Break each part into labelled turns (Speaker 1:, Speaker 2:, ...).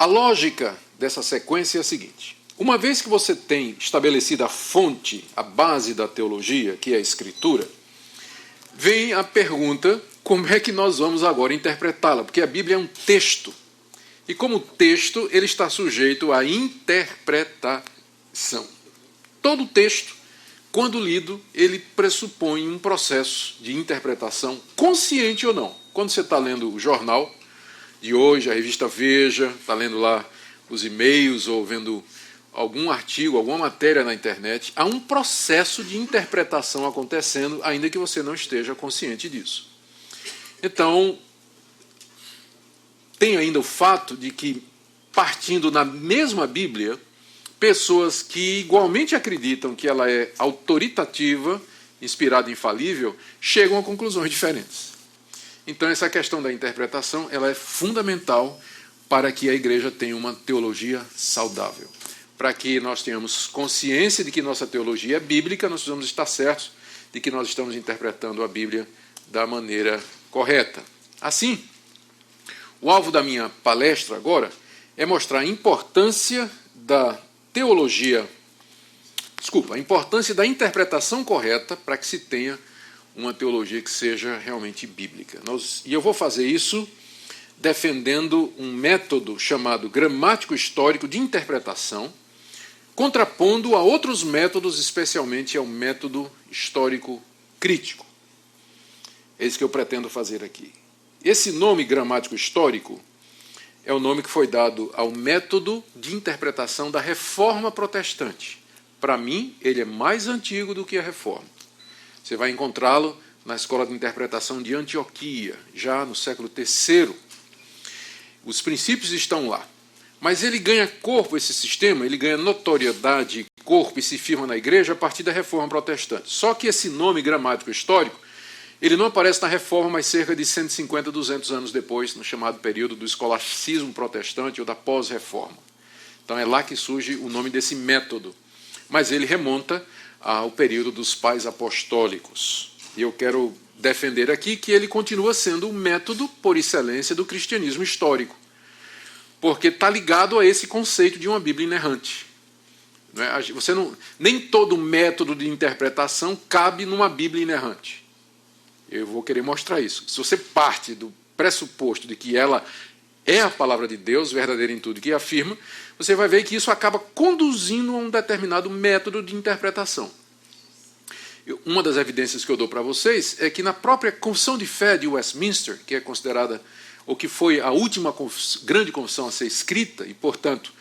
Speaker 1: A lógica dessa sequência é a seguinte: uma vez que você tem estabelecida a fonte, a base da teologia, que é a Escritura, vem a pergunta: como é que nós vamos agora interpretá-la? Porque a Bíblia é um texto. E como texto, ele está sujeito à interpretação. Todo texto, quando lido, ele pressupõe um processo de interpretação, consciente ou não. Quando você está lendo o jornal de hoje, a revista Veja, está lendo lá os e-mails ou vendo algum artigo, alguma matéria na internet, há um processo de interpretação acontecendo, ainda que você não esteja consciente disso. Então, tem ainda o fato de que, partindo na mesma Bíblia, pessoas que igualmente acreditam que ela é autoritativa, inspirada e infalível, chegam a conclusões diferentes. Então, essa questão da interpretação ela é fundamental para que a igreja tenha uma teologia saudável. Para que nós tenhamos consciência de que nossa teologia é bíblica, nós precisamos estar certos de que nós estamos interpretando a Bíblia da maneira correta. Assim, o alvo da minha palestra agora é mostrar a importância da teologia, a importância da interpretação correta para que se tenha uma teologia que seja realmente bíblica. E eu vou fazer isso defendendo um método chamado gramático histórico de interpretação, contrapondo a outros métodos, especialmente ao método histórico crítico. É isso que eu pretendo fazer aqui. Esse nome gramático histórico é o nome que foi dado ao método de interpretação da Reforma Protestante. Para mim, ele é mais antigo do que a Reforma. Você vai encontrá-lo na Escola de Interpretação de Antioquia, já no século III. Os princípios estão lá. Mas ele ganha corpo, esse sistema, ele ganha notoriedade, corpo e se firma na igreja a partir da Reforma Protestante. Só que esse nome gramático histórico, ele não aparece na Reforma, mas cerca de 150, 200 anos depois, no chamado período do escolasticismo protestante ou da pós-reforma. Então é lá que surge o nome desse método. Mas ele remonta ao período dos pais apostólicos. E eu quero defender aqui que ele continua sendo o método por excelência do cristianismo histórico, porque está ligado a esse conceito de uma Bíblia inerrante. Nem todo método de interpretação cabe numa Bíblia inerrante. Eu vou querer mostrar isso. Se você parte do pressuposto de que ela é a palavra de Deus, verdadeira em tudo que afirma, você vai ver que isso acaba conduzindo a um determinado método de interpretação. Uma das evidências que eu dou para vocês é que na própria Confissão de Fé de Westminster, que é considerada, ou que foi a última grande confissão a ser escrita, e, portanto,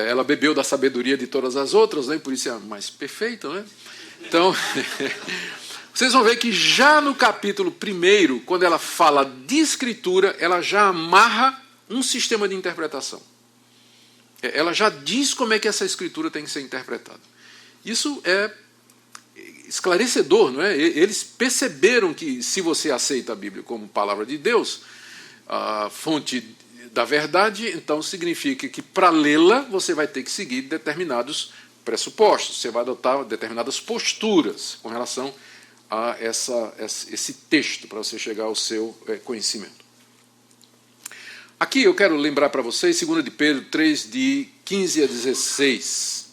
Speaker 1: ela bebeu da sabedoria de todas as outras, né? Por isso é a mais perfeita, né? Então, vocês vão ver que já no capítulo 1, quando ela fala de escritura, ela já amarra um sistema de interpretação. Ela já diz como é que essa escritura tem que ser interpretada. Isso é esclarecedor, não é? Eles perceberam que se você aceita a Bíblia como palavra de Deus, a fonte da verdade, então significa que para lê-la você vai ter que seguir determinados pressupostos, você vai adotar determinadas posturas com relação a esse texto para você chegar ao seu conhecimento. Aqui eu quero lembrar para vocês 2 de Pedro 3, de 15 a 16.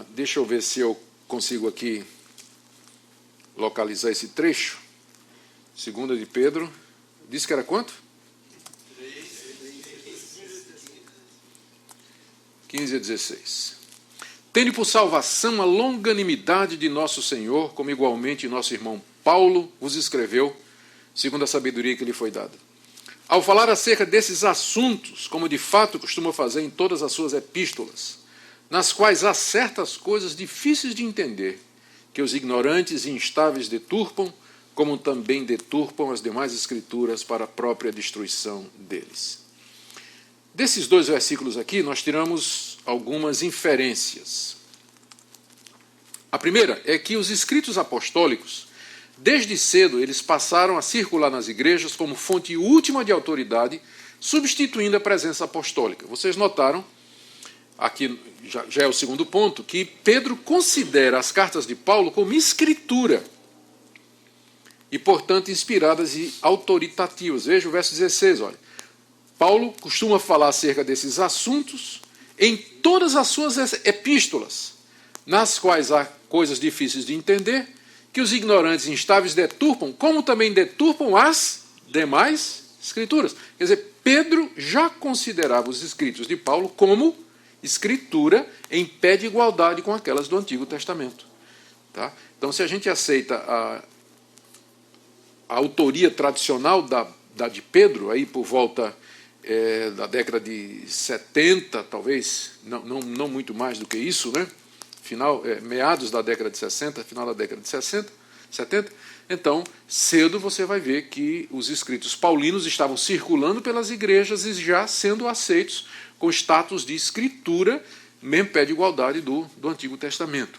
Speaker 1: Deixa eu ver se eu consigo aqui localizar esse trecho. 2 de Pedro, disse que era quanto? 15 a 16. Tende por salvação a longanimidade de nosso Senhor, como igualmente nosso irmão Paulo vos escreveu, segundo a sabedoria que lhe foi dada. Ao falar acerca desses assuntos, como de fato costuma fazer em todas as suas epístolas, nas quais há certas coisas difíceis de entender, que os ignorantes e instáveis deturpam, como também deturpam as demais escrituras para a própria destruição deles. Desses 2 versículos aqui, nós tiramos algumas inferências. A primeira é que os escritos apostólicos, desde cedo, eles passaram a circular nas igrejas como fonte última de autoridade, substituindo a presença apostólica. Vocês notaram, aqui já é o segundo ponto, que Pedro considera as cartas de Paulo como escritura e, portanto, inspiradas e autoritativas. Veja o verso 16, olha. Paulo costuma falar acerca desses assuntos em todas as suas epístolas, nas quais há coisas difíceis de entender, que os ignorantes e instáveis deturpam, como também deturpam as demais escrituras. Quer dizer, Pedro já considerava os escritos de Paulo como escritura em pé de igualdade com aquelas do Antigo Testamento. Tá? Então, se a gente aceita a autoria tradicional da de Pedro, aí por volta da década de 70, talvez, não muito mais do que isso, né? Meados da década de 60, final da década de 60, 70, então, cedo você vai ver que os escritos paulinos estavam circulando pelas igrejas e já sendo aceitos com status de escritura, mesmo pé de igualdade do Antigo Testamento.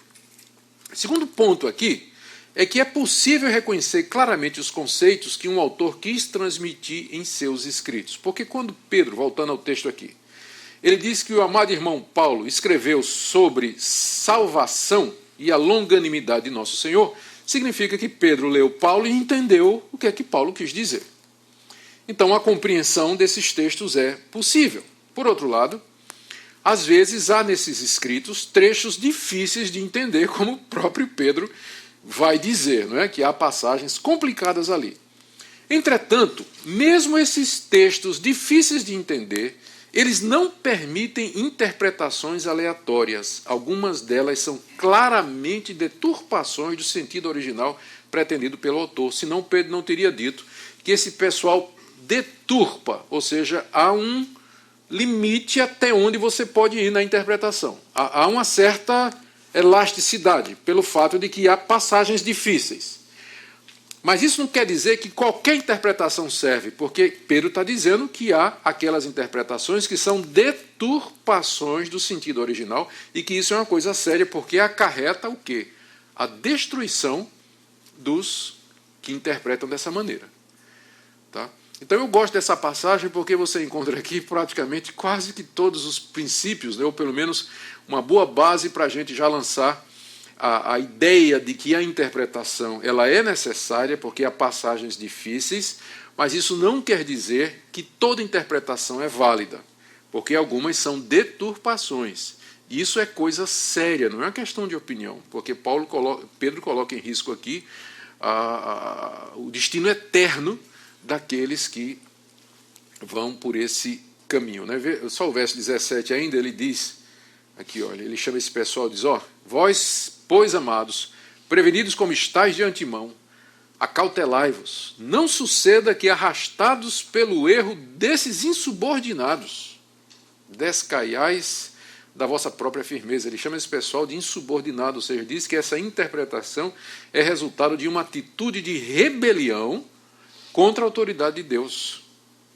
Speaker 1: Segundo ponto aqui é que é possível reconhecer claramente os conceitos que um autor quis transmitir em seus escritos. Porque quando Pedro, voltando ao texto aqui, ele diz que o amado irmão Paulo escreveu sobre salvação e a longanimidade de nosso Senhor, significa que Pedro leu Paulo e entendeu o que é que Paulo quis dizer. Então a compreensão desses textos é possível. Por outro lado, às vezes há nesses escritos trechos difíceis de entender, como o próprio Pedro vai dizer, não é? Que há passagens complicadas ali. Entretanto, mesmo esses textos difíceis de entender, eles não permitem interpretações aleatórias. Algumas delas são claramente deturpações do sentido original pretendido pelo autor. Senão Pedro não teria dito que esse pessoal deturpa, ou seja, há um limite até onde você pode ir na interpretação. Há uma certa elasticidade, pelo fato de que há passagens difíceis. Mas isso não quer dizer que qualquer interpretação serve, porque Pedro está dizendo que há aquelas interpretações que são deturpações do sentido original e que isso é uma coisa séria, porque acarreta o quê? A destruição dos que interpretam dessa maneira. Tá? Então eu gosto dessa passagem porque você encontra aqui praticamente quase que todos os princípios, né, ou pelo menos uma boa base para a gente já lançar a ideia de que a interpretação ela é necessária porque há passagens difíceis, mas isso não quer dizer que toda interpretação é válida, porque algumas são deturpações. Isso é coisa séria, não é uma questão de opinião, porque Pedro coloca em risco aqui o destino eterno daqueles que vão por esse caminho. Né? Só o verso 17 ainda, ele diz, aqui, olha, ele chama esse pessoal e diz, vós, pois, amados, prevenidos como estáis de antemão, acautelai-vos, não suceda que, arrastados pelo erro desses insubordinados, descaiais da vossa própria firmeza. Ele chama esse pessoal de insubordinado, ou seja, diz que essa interpretação é resultado de uma atitude de rebelião contra a autoridade de Deus.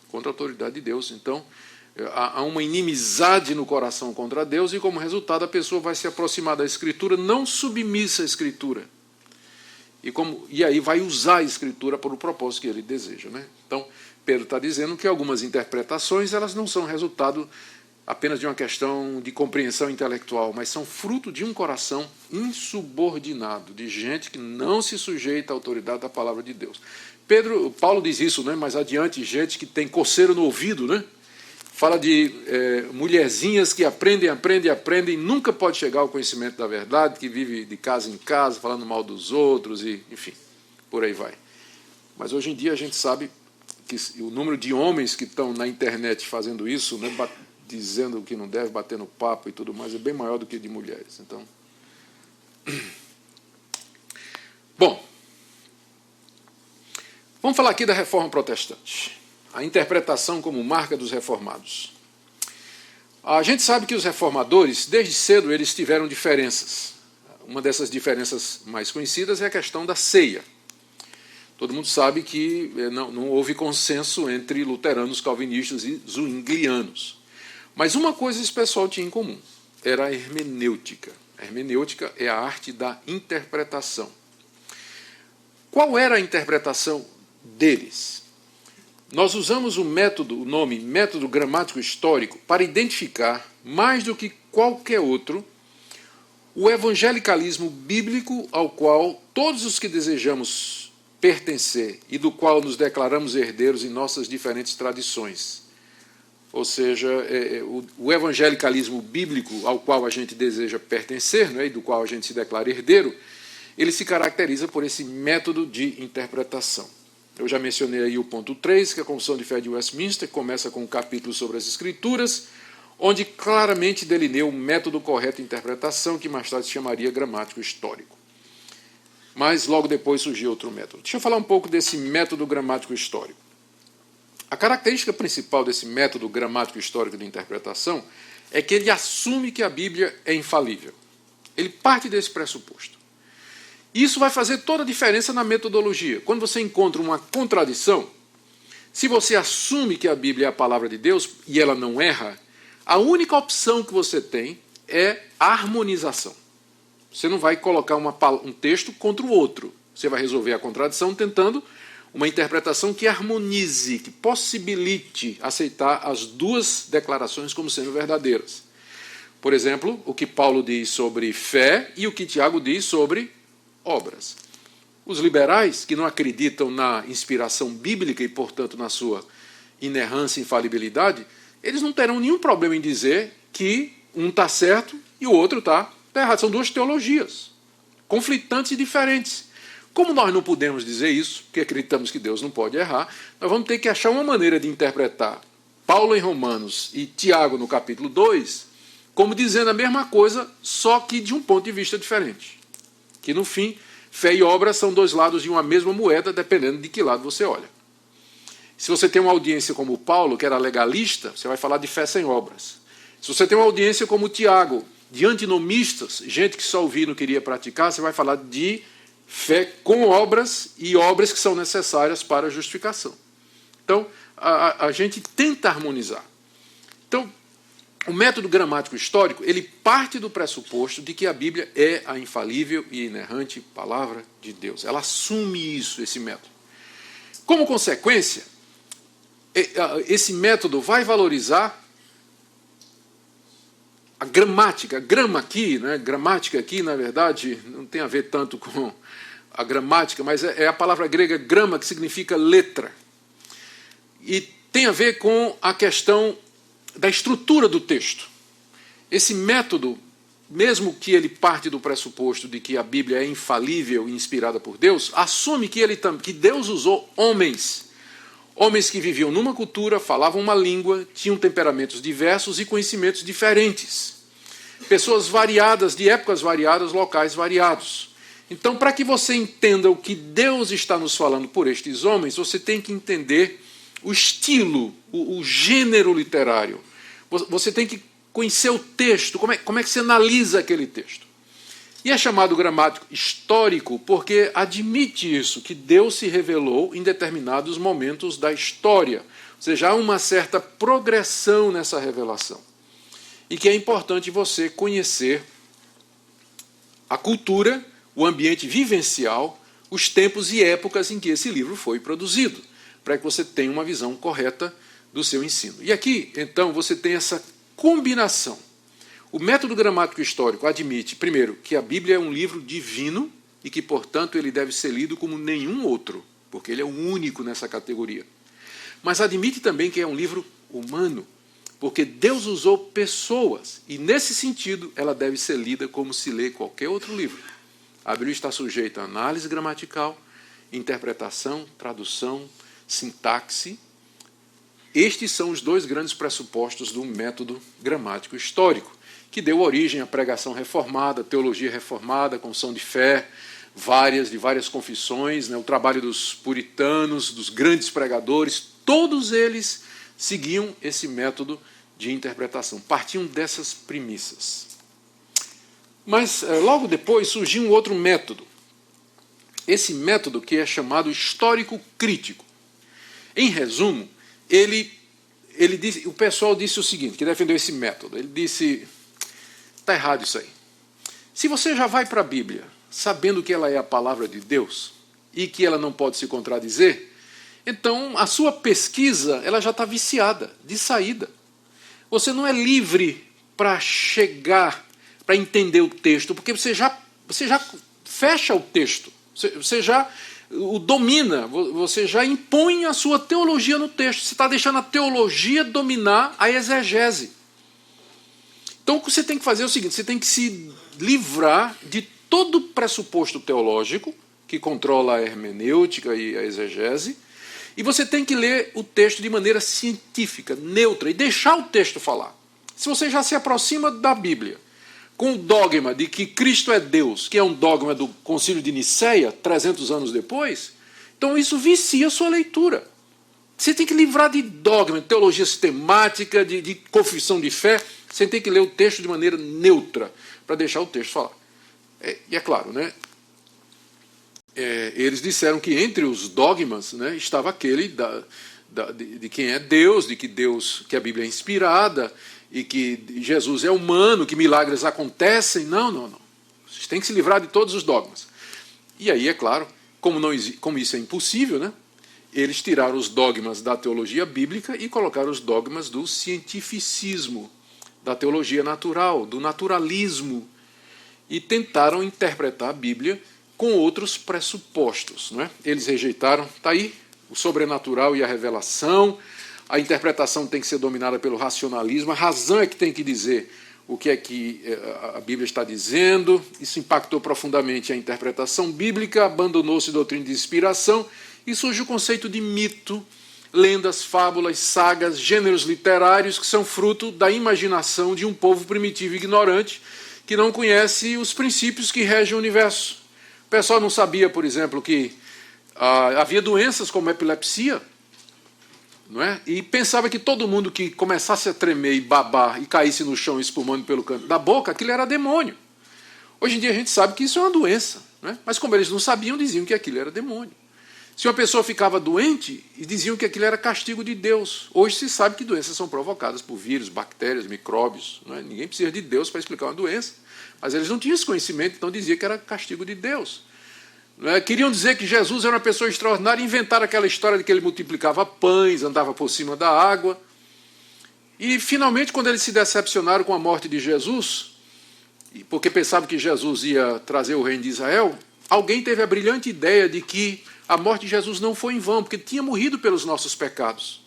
Speaker 1: Contra a autoridade de Deus. Então, há uma inimizade no coração contra Deus e, como resultado, a pessoa vai se aproximar da Escritura não submissa à Escritura. E aí vai usar a Escritura para o propósito que ele deseja. Né? Então, Pedro está dizendo que algumas interpretações elas não são resultado apenas de uma questão de compreensão intelectual, mas são fruto de um coração insubordinado, de gente que não se sujeita à autoridade da palavra de Deus. Paulo diz isso, né? Mais adiante, gente que tem coceiro no ouvido, né? Fala de mulherzinhas que aprendem, nunca pode chegar ao conhecimento da verdade, que vive de casa em casa, falando mal dos outros, e enfim, por aí vai. Mas hoje em dia a gente sabe que o número de homens que estão na internet fazendo isso, né, dizendo que não deve, batendo papo e tudo mais, é bem maior do que de mulheres. Então, bom, vamos falar aqui da Reforma Protestante. A interpretação como marca dos reformados. A gente sabe que os reformadores, desde cedo, eles tiveram diferenças. Uma dessas diferenças mais conhecidas é a questão da ceia. Todo mundo sabe que não houve consenso entre luteranos, calvinistas e zwinglianos. Mas uma coisa esse pessoal tinha em comum, era a hermenêutica. A hermenêutica é a arte da interpretação. Qual era a interpretação deles? Nós usamos o nome método gramático histórico para identificar, mais do que qualquer outro, o evangelicalismo bíblico ao qual todos os que desejamos pertencer e do qual nos declaramos herdeiros em nossas diferentes tradições. ou seja, o evangelicalismo bíblico ao qual a gente deseja pertencer, né, e do qual a gente se declara herdeiro, ele se caracteriza por esse método de interpretação. Eu já mencionei aí o ponto 3, que é a Confissão de Fé de Westminster, que começa com um capítulo sobre as Escrituras, onde claramente delineia o método correto de interpretação, que mais tarde se chamaria gramático histórico. Mas logo depois surgiu outro método. Deixa eu falar um pouco desse método gramático histórico. A característica principal desse método gramático histórico de interpretação é que ele assume que a Bíblia é infalível. Ele parte desse pressuposto. Isso vai fazer toda a diferença na metodologia. Quando você encontra uma contradição, se você assume que a Bíblia é a palavra de Deus e ela não erra, a única opção que você tem é a harmonização. Você não vai colocar um texto contra o outro. Você vai resolver a contradição tentando uma interpretação que harmonize, que possibilite aceitar as duas declarações como sendo verdadeiras. Por exemplo, o que Paulo diz sobre fé e o que Tiago diz sobre obras. Os liberais, que não acreditam na inspiração bíblica e, portanto, na sua inerrância e infalibilidade, eles não terão nenhum problema em dizer que um está certo e o outro está errado. São duas teologias, conflitantes e diferentes. Como nós não podemos dizer isso, porque acreditamos que Deus não pode errar, nós vamos ter que achar uma maneira de interpretar Paulo em Romanos e Tiago no capítulo 2, como dizendo a mesma coisa, só que de um ponto de vista diferente. Que no fim, fé e obra são dois lados de uma mesma moeda, dependendo de que lado você olha. Se você tem uma audiência como Paulo, que era legalista, você vai falar de fé sem obras. Se você tem uma audiência como Tiago, de antinomistas, gente que só ouvia e não queria praticar, você vai falar de fé com obras e obras que são necessárias para a justificação. Então, a gente tenta harmonizar. Então, o método gramático histórico, ele parte do pressuposto de que a Bíblia é a infalível e inerrante palavra de Deus. Ela assume isso, esse método. Como consequência, esse método vai valorizar a gramática. A gramática aqui, na verdade, não tem a ver tanto com a gramática, mas é a palavra grega grama, que significa letra. E tem a ver com a questão da estrutura do texto. Esse método, mesmo que ele parte do pressuposto de que a Bíblia é infalível e inspirada por Deus, assume que Deus usou homens que viviam numa cultura, falavam uma língua, tinham temperamentos diversos e conhecimentos diferentes. Pessoas variadas, de épocas variadas, locais variados. Então, para que você entenda o que Deus está nos falando por estes homens, você tem que entender o estilo, o gênero literário. Você tem que conhecer o texto, como é que você analisa aquele texto. E é chamado gramático histórico porque admite isso, que Deus se revelou em determinados momentos da história. Ou seja, há uma certa progressão nessa revelação. E que é importante você conhecer a cultura, o ambiente vivencial, os tempos e épocas em que esse livro foi produzido, para que você tenha uma visão correta do seu ensino. E aqui, então, você tem essa combinação. O método gramático histórico admite, primeiro, que a Bíblia é um livro divino e que, portanto, ele deve ser lido como nenhum outro, porque ele é o único nessa categoria. Mas admite também que é um livro humano, porque Deus usou pessoas, e nesse sentido ela deve ser lida como se lê qualquer outro livro. A Bíblia está sujeita a análise gramatical, interpretação, tradução, sintaxe. Estes são os dois grandes pressupostos do método gramático histórico, que deu origem à pregação reformada, teologia reformada, confissão de fé, de várias confissões, né, o trabalho dos puritanos, dos grandes pregadores, todos eles seguiam esse método de interpretação, partiam dessas premissas. Mas logo depois surgiu um outro método, esse método que é chamado histórico crítico. Em resumo, o pessoal disse o seguinte, que defendeu esse método, ele disse: está errado isso aí. Se você já vai para a Bíblia sabendo que ela é a palavra de Deus e que ela não pode se contradizer, então a sua pesquisa ela já está viciada, de saída. Você não é livre para chegar, para entender o texto, porque você já fecha o texto, você já o domina, você já impõe a sua teologia no texto. Você está deixando a teologia dominar a exegese. Então o que você tem que fazer é o seguinte, você tem que se livrar de todo pressuposto teológico, que controla a hermenêutica e a exegese, e você tem que ler o texto de maneira científica, neutra, e deixar o texto falar. Se você já se aproxima da Bíblia com o dogma de que Cristo é Deus, que é um dogma do Concílio de Nicéia, 300 anos depois, então isso vicia a sua leitura. Você tem que livrar de dogma, de teologia sistemática, de confissão de fé. Você tem que ler o texto de maneira neutra, para deixar o texto falar. E é claro, né? Eles disseram que entre os dogmas, né, estava aquele de quem é Deus, de que a Bíblia é inspirada, e que Jesus é humano, que milagres acontecem. Não. Vocês têm que se livrar de todos os dogmas. E aí, é claro, como isso é impossível, né, eles tiraram os dogmas da teologia bíblica e colocaram os dogmas do cientificismo, da teologia natural, do naturalismo, e tentaram interpretar a Bíblia com outros pressupostos. Não é? Eles rejeitaram, está aí, o sobrenatural e a revelação. A interpretação tem que ser dominada pelo racionalismo, a razão é que tem que dizer o que é que a Bíblia está dizendo. Isso impactou profundamente a interpretação bíblica, abandonou-se a doutrina de inspiração e surge o conceito de mito, lendas, fábulas, sagas, gêneros literários que são fruto da imaginação de um povo primitivo e ignorante que não conhece os princípios que regem o universo. O pessoal não sabia, por exemplo, que havia doenças como epilepsia, não é? E pensava que todo mundo que começasse a tremer e babar e caísse no chão espumando pelo canto da boca, aquilo era demônio. Hoje em dia a gente sabe que isso é uma doença, não é? Mas como eles não sabiam, diziam que aquilo era demônio. Se uma pessoa ficava doente, diziam que aquilo era castigo de Deus. Hoje se sabe que doenças são provocadas por vírus, bactérias, micróbios. Não é? Ninguém precisa de Deus para explicar uma doença. Mas eles não tinham esse conhecimento, então diziam que era castigo de Deus. Queriam dizer que Jesus era uma pessoa extraordinária, inventaram aquela história de que ele multiplicava pães, andava por cima da água. E, finalmente, quando eles se decepcionaram com a morte de Jesus, porque pensavam que Jesus ia trazer o reino de Israel, alguém teve a brilhante ideia de que a morte de Jesus não foi em vão, porque tinha morrido pelos nossos pecados.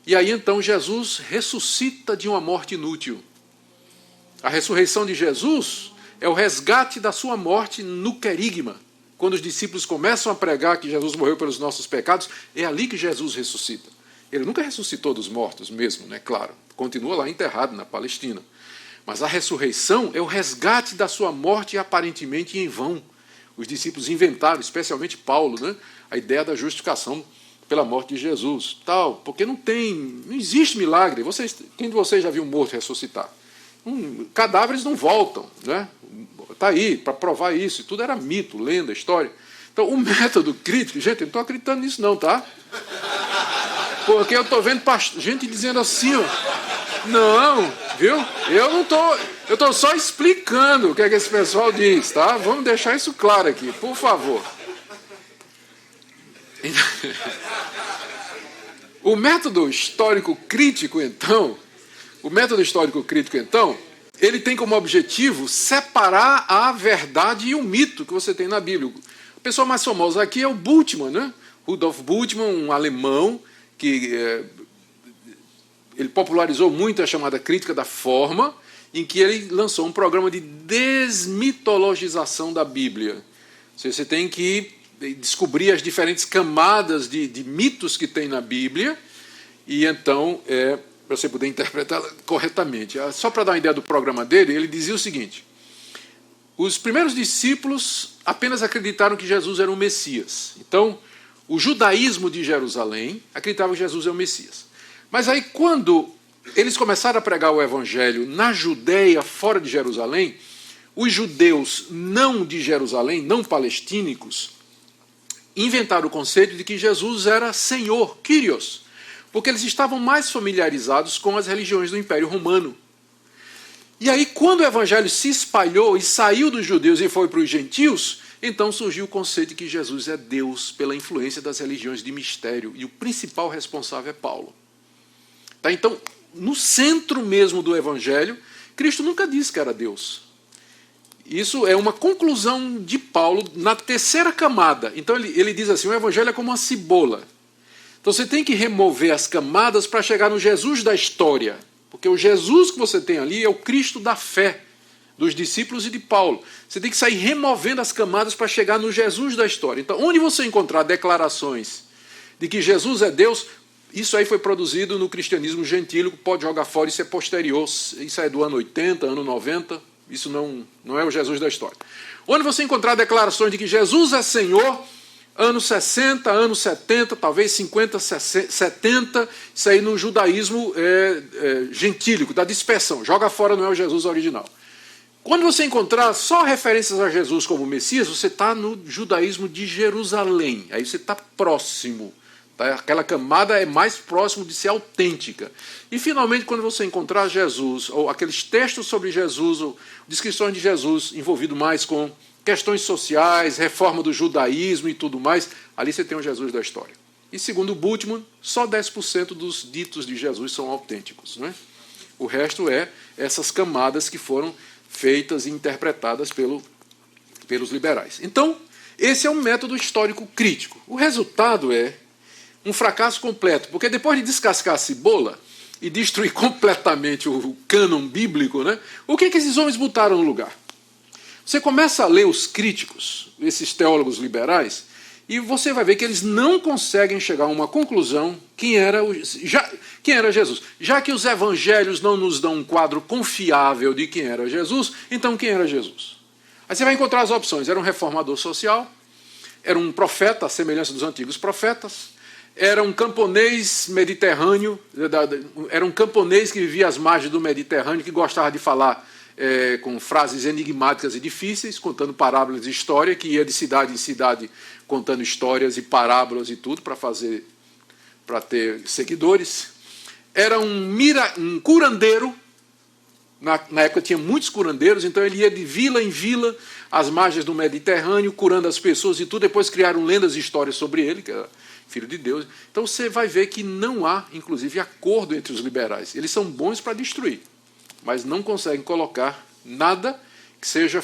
Speaker 1: E aí, então, Jesus ressuscita de uma morte inútil. A ressurreição de Jesus é o resgate da sua morte no querigma. Quando os discípulos começam a pregar que Jesus morreu pelos nossos pecados, é ali que Jesus ressuscita. Ele nunca ressuscitou dos mortos mesmo, né? Claro, continua lá enterrado na Palestina. Mas a ressurreição é o resgate da sua morte aparentemente em vão. Os discípulos inventaram, especialmente Paulo, né, a ideia da justificação pela morte de Jesus. Porque não existe milagre. Quem de vocês já viu um morto ressuscitar? Cadáveres não voltam, né? Está aí para provar isso. Tudo era mito, lenda, história. Então, o método crítico, gente, eu não estou acreditando nisso não, tá? Porque eu estou vendo gente dizendo assim, ó, não, viu? Eu estou só explicando o que é que esse pessoal diz, tá? Vamos deixar isso claro aqui, por favor. O método histórico crítico, então, ele tem como objetivo separar a verdade e o mito que você tem na Bíblia. A pessoa mais famosa aqui é o Bultmann, né? Rudolf Bultmann, um alemão que ele popularizou muito a chamada crítica da forma, em que ele lançou um programa de desmitologização da Bíblia. Você tem que descobrir as diferentes camadas de mitos que tem na Bíblia e então para você poder interpretá-la corretamente. Só para dar uma ideia do programa dele, ele dizia o seguinte: os primeiros discípulos apenas acreditaram que Jesus era um Messias. Então, o judaísmo de Jerusalém acreditava que Jesus é o Messias. Mas aí, quando eles começaram a pregar o evangelho na Judéia, fora de Jerusalém, os judeus não de Jerusalém, não palestínicos, inventaram o conceito de que Jesus era Senhor, Kyrios, porque eles estavam mais familiarizados com as religiões do Império Romano. E aí, quando o evangelho se espalhou e saiu dos judeus e foi para os gentios, então surgiu o conceito de que Jesus é Deus pela influência das religiões de mistério, e o principal responsável é Paulo. Tá? Então, no centro mesmo do evangelho, Cristo nunca disse que era Deus. Isso é uma conclusão de Paulo na terceira camada. Então ele diz assim, o evangelho é como uma cebola. Então você tem que remover as camadas para chegar no Jesus da história. Porque o Jesus que você tem ali é o Cristo da fé dos discípulos e de Paulo. Você tem que sair removendo as camadas para chegar no Jesus da história. Então, onde você encontrar declarações de que Jesus é Deus, isso aí foi produzido no cristianismo gentílico, pode jogar fora, isso é posterior, isso é do ano 80, ano 90, isso não é o Jesus da história. Onde você encontrar declarações de que Jesus é Senhor, anos 60, anos 70, talvez 50, 70, isso aí no judaísmo gentílico, da dispersão, joga fora, não é o Jesus original. Quando você encontrar só referências a Jesus como Messias, você está no judaísmo de Jerusalém, aí você está próximo. Aquela camada é mais próximo de ser autêntica. E, finalmente, quando você encontrar Jesus, ou aqueles textos sobre Jesus, ou descrições de Jesus envolvido mais com questões sociais, reforma do judaísmo e tudo mais, ali você tem o Jesus da história. E, segundo Bultmann, só 10% dos ditos de Jesus são autênticos, não é? O resto é essas camadas que foram feitas e interpretadas pelos liberais. Então, esse é um método histórico crítico. O resultado é um fracasso completo, porque depois de descascar a cebola e destruir completamente o cânon bíblico, né, o que esses homens botaram no lugar? Você começa a ler os críticos, esses teólogos liberais, e você vai ver que eles não conseguem chegar a uma conclusão quem era Jesus. Já que os evangelhos não nos dão um quadro confiável de quem era Jesus, então quem era Jesus? Aí você vai encontrar as opções. Era um reformador social, era um profeta, à semelhança dos antigos profetas, era um camponês mediterrâneo, era um camponês que vivia às margens do Mediterrâneo, que gostava de falar com frases enigmáticas e difíceis, contando parábolas de história, que ia de cidade em cidade contando histórias e parábolas e tudo para ter seguidores. Era um curandeiro, na época tinha muitos curandeiros, então ele ia de vila em vila, às margens do Mediterrâneo, curando as pessoas e tudo. Depois criaram lendas e histórias sobre ele, que era filho de Deus. Então você vai ver que não há, inclusive, acordo entre os liberais. Eles são bons para destruir, mas não conseguem colocar nada que seja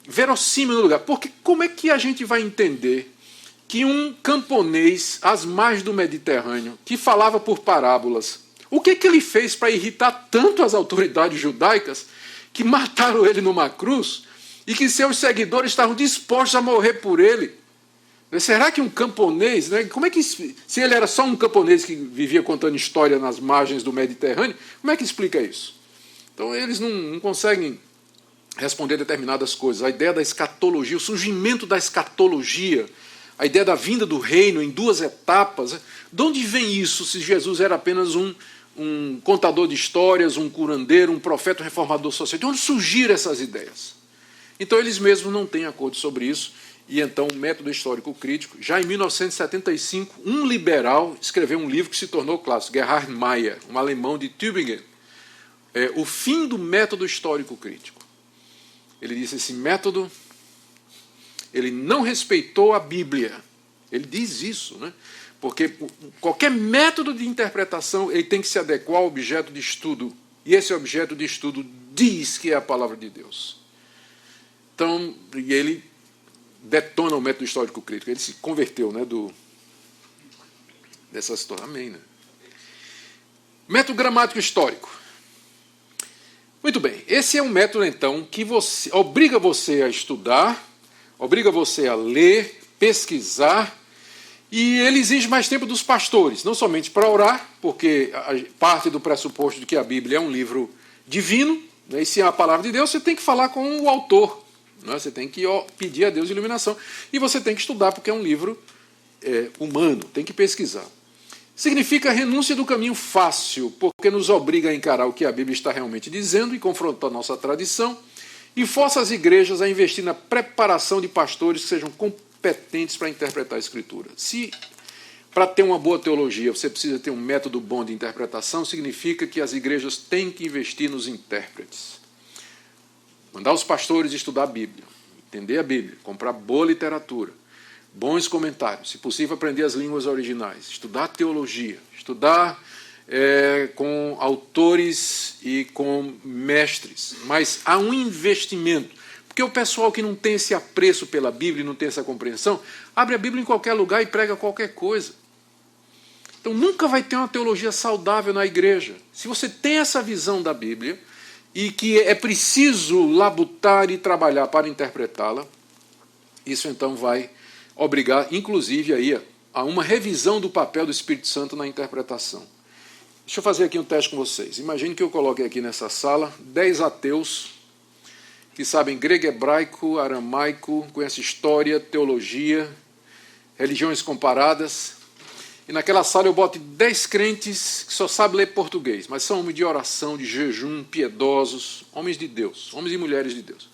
Speaker 1: verossímil no lugar. Porque como é que a gente vai entender que um camponês às margens do Mediterrâneo, que falava por parábolas, o que ele fez para irritar tanto as autoridades judaicas que mataram ele numa cruz e que seus seguidores estavam dispostos a morrer por ele? Será que um camponês, né, como é que, se ele era só um camponês que vivia contando história nas margens do Mediterrâneo, como é que explica isso? Então eles não conseguem responder determinadas coisas. A ideia da escatologia, o surgimento da escatologia, a ideia da vinda do reino em duas etapas. De onde vem isso se Jesus era apenas um contador de histórias, um curandeiro, um profeta, um reformador social? De onde surgiram essas ideias? Então eles mesmos não têm acordo sobre isso. E então o método histórico crítico, já em 1975, um liberal escreveu um livro que se tornou clássico, Gerhard Meyer, um alemão de Tübingen, O Fim do Método Histórico Crítico. Ele disse: esse método, ele não respeitou a Bíblia. Ele diz isso, né? Porque qualquer método de interpretação ele tem que se adequar ao objeto de estudo. E esse objeto de estudo diz que é a palavra de Deus. Então, e ele detona o método histórico crítico. Ele se converteu, né, dessa situação. Amém, né? Método gramático histórico. Muito bem, esse é um método, então, que obriga você a estudar, obriga você a ler, pesquisar, e ele exige mais tempo dos pastores, não somente para orar, porque parte do pressuposto de que a Bíblia é um livro divino, né, e se é a palavra de Deus, você tem que falar com o autor, né, você tem que pedir a Deus iluminação, e você tem que estudar, porque é um livro humano, tem que pesquisar. Significa renúncia do caminho fácil, porque nos obriga a encarar o que a Bíblia está realmente dizendo e confrontar a nossa tradição, e força as igrejas a investir na preparação de pastores que sejam competentes para interpretar a Escritura. Se para ter uma boa teologia você precisa ter um método bom de interpretação, significa que as igrejas têm que investir nos intérpretes. Mandar os pastores estudar a Bíblia, entender a Bíblia, comprar boa literatura, bons comentários, se possível aprender as línguas originais, estudar teologia, estudar com autores e com mestres. Mas há um investimento, Porque o pessoal que não tem esse apreço pela Bíblia e não tem essa compreensão, abre a Bíblia em qualquer lugar e prega qualquer coisa. Então nunca vai ter uma teologia saudável na igreja. Se você tem essa visão da Bíblia e que é preciso labutar e trabalhar para interpretá-la, isso então vai obrigar, inclusive, aí, a uma revisão do papel do Espírito Santo na interpretação. Deixa eu fazer aqui um teste com vocês. Imagine que eu coloquei aqui nessa sala 10 ateus que sabem grego, hebraico, aramaico, conhecem história, teologia, religiões comparadas. E naquela sala eu boto 10 crentes que só sabem ler português, mas são homens de oração, de jejum, piedosos, homens de Deus, homens e mulheres de Deus.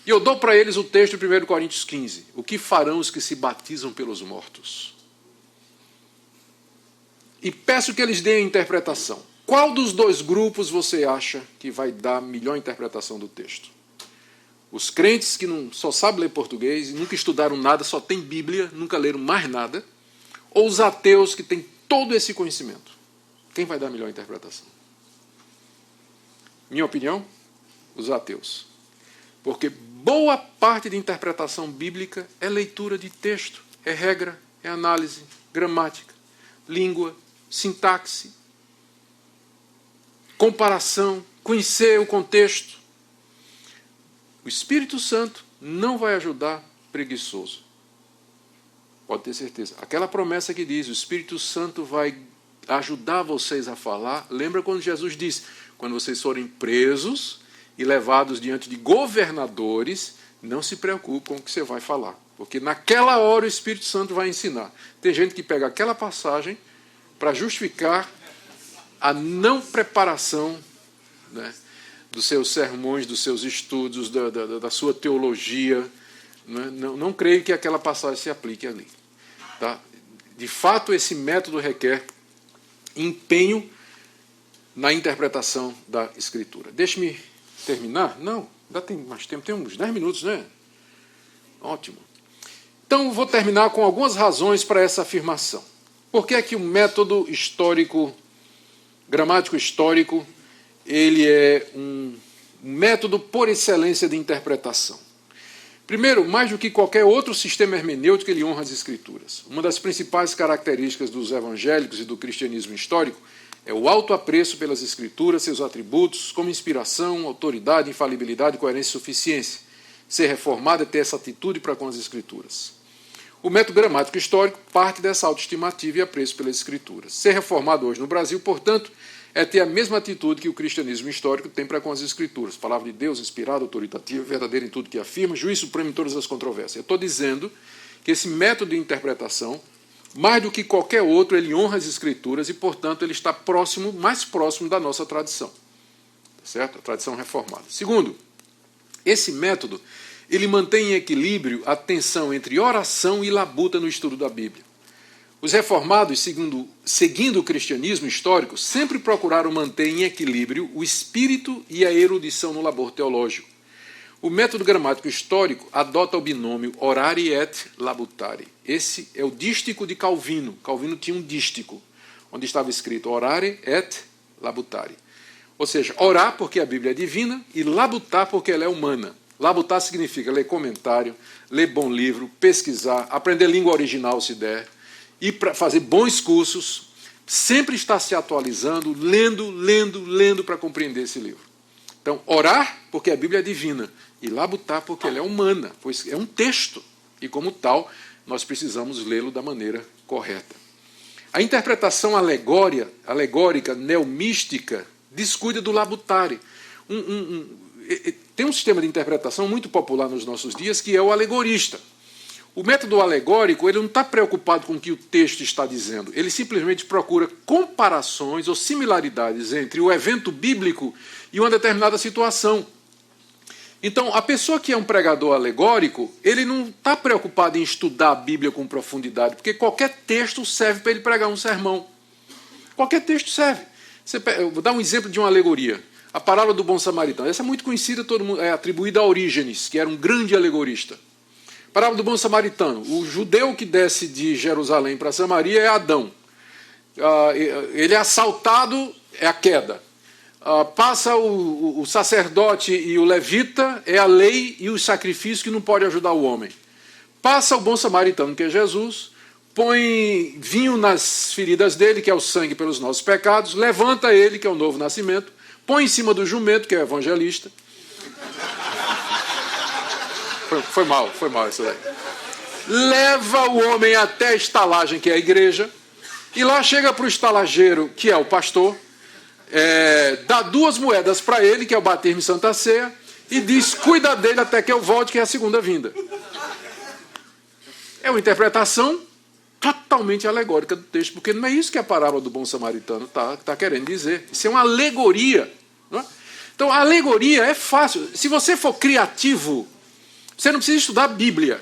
Speaker 1: E eu dou para eles o texto de 1 Coríntios 15. O que farão os que se batizam pelos mortos? E peço que eles deem a interpretação. Qual dos dois grupos você acha que vai dar a melhor interpretação do texto? Os crentes que não só sabem ler português, nunca estudaram nada, só tem Bíblia, nunca leram mais nada, ou os ateus que têm todo esse conhecimento? Quem vai dar a melhor interpretação? Minha opinião, os ateus. Porque boa parte de interpretação bíblica é leitura de texto, é regra, é análise, gramática, língua, sintaxe, comparação, conhecer o contexto. O Espírito Santo não vai ajudar preguiçoso. Pode ter certeza. Aquela promessa que diz, o Espírito Santo vai ajudar vocês a falar. Lembra quando Jesus disse, quando vocês forem presos e levados diante de governadores, não se preocupe com o que você vai falar. Porque naquela hora o Espírito Santo vai ensinar. Tem gente que pega aquela passagem para justificar a não preparação, né, dos seus sermões, dos seus estudos, da sua teologia. Não creio que aquela passagem se aplique ali. Tá? De fato, esse método requer empenho na interpretação da Escritura. Deixe-me terminar? Não, ainda tem mais tempo, tem uns 10 minutos, né? Ótimo. Então, vou terminar com algumas razões para essa afirmação. Por que é que o método histórico, gramático histórico, ele é um método por excelência de interpretação? Primeiro, mais do que qualquer outro sistema hermenêutico, ele honra as Escrituras. Uma das principais características dos evangélicos e do cristianismo histórico é o alto apreço pelas Escrituras, seus atributos, como inspiração, autoridade, infalibilidade, coerência e suficiência. Ser reformado é ter essa atitude para com as Escrituras. O método gramático histórico parte dessa autoestimativa e apreço pelas Escrituras. Ser reformado hoje no Brasil, portanto, é ter a mesma atitude que o cristianismo histórico tem para com as Escrituras. Palavra de Deus, inspirada, autoritativa, verdadeira em tudo que afirma, juiz supremo em todas as controvérsias. Eu estou dizendo que esse método de interpretação, mais do que qualquer outro, ele honra as Escrituras e, portanto, ele está próximo, mais próximo da nossa tradição. Certo? A tradição reformada. Segundo, esse método, ele mantém em equilíbrio a tensão entre oração e labuta no estudo da Bíblia. Os reformados, seguindo o cristianismo histórico, sempre procuraram manter em equilíbrio o espírito e a erudição no labor teológico. O método gramático histórico adota o binômio orare et labutare. Esse é o dístico de Calvino. Calvino tinha um dístico, onde estava escrito orare et labutare. Ou seja, orar porque a Bíblia é divina e labutar porque ela é humana. Labutar significa ler comentário, ler bom livro, pesquisar, aprender língua original se der, e para fazer bons cursos, sempre estar se atualizando, lendo para compreender esse livro. Então, orar porque a Bíblia é divina e labutar porque ela é humana, pois é um texto e, como tal, nós precisamos lê-lo da maneira correta. A interpretação alegórica, neomística, descuida do labutare. Tem um sistema de interpretação muito popular nos nossos dias que é o alegorista. O método alegórico, ele não está preocupado com o que o texto está dizendo. Ele simplesmente procura comparações ou similaridades entre o evento bíblico e uma determinada situação. Então, a pessoa que é um pregador alegórico, ele não está preocupado em estudar a Bíblia com profundidade, porque qualquer texto serve para ele pregar um sermão. Qualquer texto serve. Eu vou dar um exemplo de uma alegoria. A parábola do bom samaritano. Essa é muito conhecida, todo mundo, é atribuída a Orígenes, que era um grande alegorista. Parábola do bom samaritano. O judeu que desce de Jerusalém para Samaria é Adão. Ele é assaltado, é a queda. Passa o sacerdote e o levita, é a lei e os sacrifícios que não pode ajudar o homem. Passa o bom samaritano, que é Jesus, põe vinho nas feridas dele, que é o sangue pelos nossos pecados, levanta ele, que é o novo nascimento, põe em cima do jumento, que é o evangelista. Foi mal isso daí. Leva o homem até a estalagem, que é a igreja, e lá chega para o estalageiro, que é o pastor, dá 2 moedas para ele, que é o batismo e Santa Ceia, e diz, cuida dele até que eu volte, que é a segunda vinda. É uma interpretação totalmente alegórica do texto, porque não é isso que a parábola do bom samaritano está querendo dizer. Isso é uma alegoria. Não é? Então, a alegoria é fácil. Se você for criativo, você não precisa estudar a Bíblia.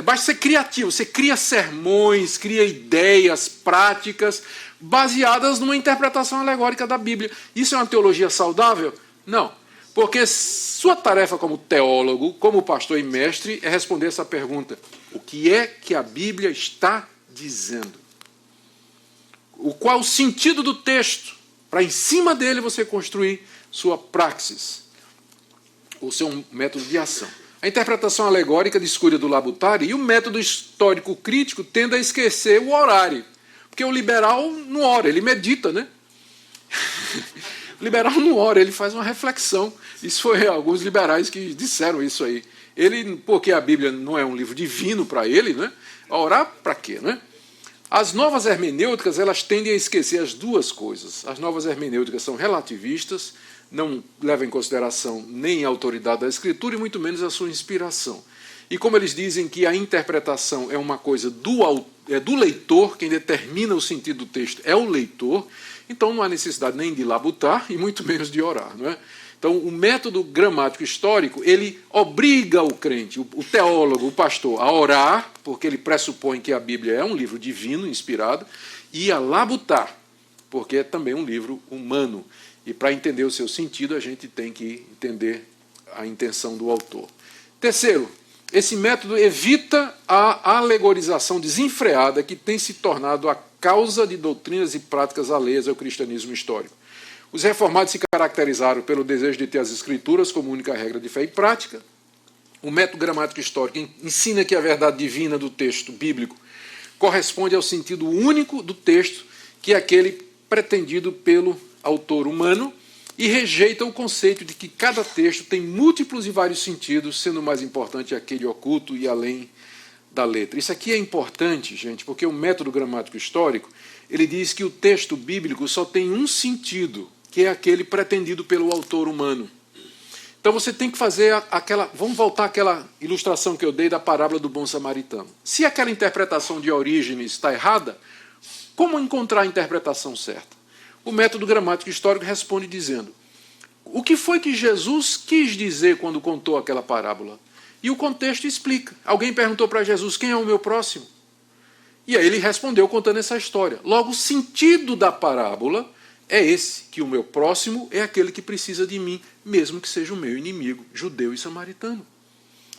Speaker 1: Basta ser criativo. Você cria sermões, cria ideias práticas baseadas numa interpretação alegórica da Bíblia. Isso é uma teologia saudável? Não. Porque sua tarefa como teólogo, como pastor e mestre, é responder essa pergunta. O que é que a Bíblia está dizendo? Qual o sentido do texto? Para em cima dele você construir sua praxis, o seu método de ação. A interpretação alegórica descuida do Labutari e o método histórico crítico tende a esquecer o horário. Porque o liberal não ora, ele medita, né? O liberal não ora, ele faz uma reflexão. Isso foi alguns liberais que disseram isso aí. Porque a Bíblia não é um livro divino para ele, né? Orar para quê, né? As novas hermenêuticas, elas tendem a esquecer as duas coisas. As novas hermenêuticas são relativistas, não levam em consideração nem a autoridade da Escritura e muito menos a sua inspiração. E como eles dizem que a interpretação é uma coisa do leitor, quem determina o sentido do texto é o leitor, então não há necessidade nem de labutar e muito menos de orar, não é? Então, o método gramático histórico, ele obriga o crente, o teólogo, o pastor, a orar, porque ele pressupõe que a Bíblia é um livro divino, inspirado, e a labutar, porque é também um livro humano. E para entender o seu sentido, a gente tem que entender a intenção do autor. Terceiro, esse método evita a alegorização desenfreada que tem se tornado a causa de doutrinas e práticas alheias ao cristianismo histórico. Os reformados se caracterizaram pelo desejo de ter as Escrituras como única regra de fé e prática. O método gramático histórico ensina que a verdade divina do texto bíblico corresponde ao sentido único do texto, que é aquele pretendido pelo autor humano, e rejeita o conceito de que cada texto tem múltiplos e vários sentidos, sendo o mais importante aquele oculto e além da letra. Isso aqui é importante, gente, porque o método gramático histórico, ele diz que o texto bíblico só tem um sentido, que é aquele pretendido pelo autor humano. Então você tem que fazer aquela... Vamos voltar àquela ilustração que eu dei da parábola do bom samaritano. Se aquela interpretação de Orígenes está errada, como encontrar a interpretação certa? O método gramático histórico responde dizendo: o que foi que Jesus quis dizer quando contou aquela parábola? E o contexto explica. Alguém perguntou para Jesus: quem é o meu próximo? E aí ele respondeu contando essa história. Logo, o sentido da parábola é esse, que o meu próximo é aquele que precisa de mim, mesmo que seja o meu inimigo, judeu e samaritano.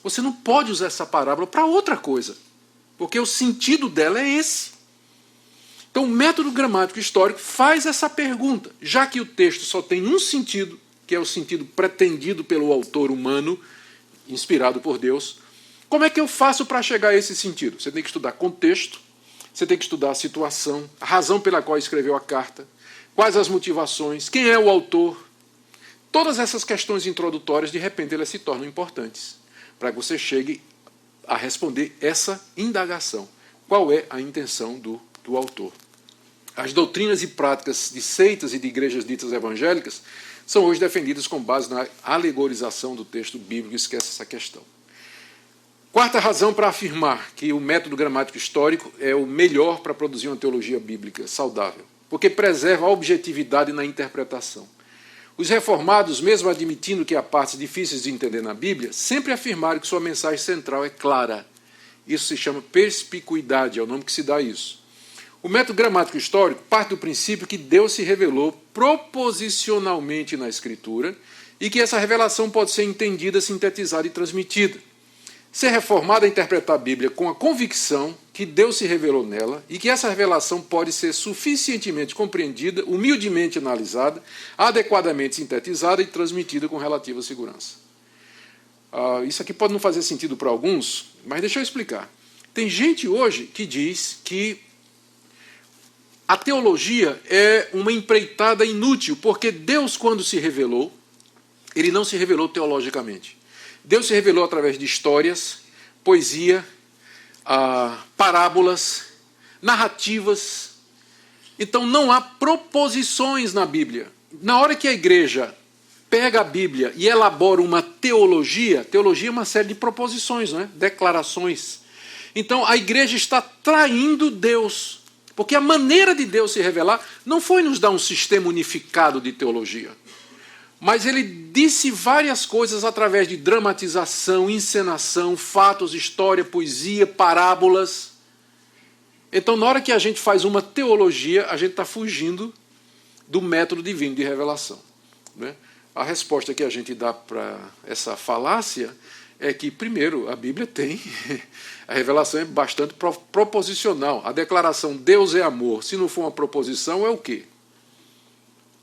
Speaker 1: Você não pode usar essa parábola para outra coisa, porque o sentido dela é esse. Então, o método gramático histórico faz essa pergunta, já que o texto só tem um sentido, que é o sentido pretendido pelo autor humano, inspirado por Deus, como é que eu faço para chegar a esse sentido? Você tem que estudar contexto, você tem que estudar a situação, a razão pela qual escreveu a carta, quais as motivações, quem é o autor. Todas essas questões introdutórias, de repente, elas se tornam importantes para que você chegue a responder essa indagação. Qual é a intenção do autor? As doutrinas e práticas de seitas e de igrejas ditas evangélicas são hoje defendidas com base na alegorização do texto bíblico. Esquece essa questão. Quarta razão para afirmar que o método gramático histórico é o melhor para produzir uma teologia bíblica saudável, porque preserva a objetividade na interpretação. Os reformados, mesmo admitindo que há partes difíceis de entender na Bíblia, sempre afirmaram que sua mensagem central é clara. Isso se chama perspicuidade, é o nome que se dá a isso. O método gramático histórico parte do princípio que Deus se revelou proposicionalmente na Escritura e que essa revelação pode ser entendida, sintetizada e transmitida. ser reformado é interpretar a Bíblia com a convicção que Deus se revelou nela e que essa revelação pode ser suficientemente compreendida, humildemente analisada, adequadamente sintetizada e transmitida com relativa segurança. Isso aqui pode não fazer sentido para alguns, mas deixa eu explicar. Tem gente hoje que diz que a teologia é uma empreitada inútil, porque Deus, quando se revelou, ele não se revelou teologicamente. Deus se revelou através de histórias, poesia, parábolas, narrativas. Então não há proposições na Bíblia. Na hora que a igreja pega a Bíblia e elabora uma teologia, teologia é uma série de proposições, não é? Declarações. Então a igreja está traindo Deus, porque a maneira de Deus se revelar não foi nos dar um sistema unificado de teologia, mas ele disse várias coisas através de dramatização, encenação, fatos, história, poesia, parábolas. Então, na hora que a gente faz uma teologia, a gente está fugindo do método divino de revelação, né? A resposta que a gente dá para essa falácia é que, primeiro, a Bíblia tem, a revelação é bastante proposicional. A declaração Deus é amor, se não for uma proposição, é o quê?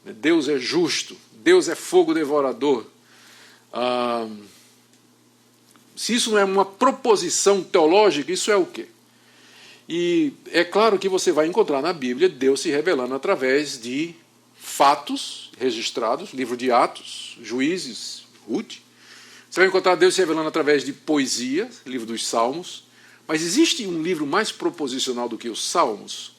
Speaker 1: Deus é justo, Deus é fogo devorador. Se isso não é uma proposição teológica, isso é o quê? E é claro que você vai encontrar na Bíblia Deus se revelando através de fatos registrados, livro de Atos, Juízes, Ruth. Você vai encontrar Deus se revelando através de poesia, livro dos Salmos. Mas existe um livro mais proposicional do que os Salmos?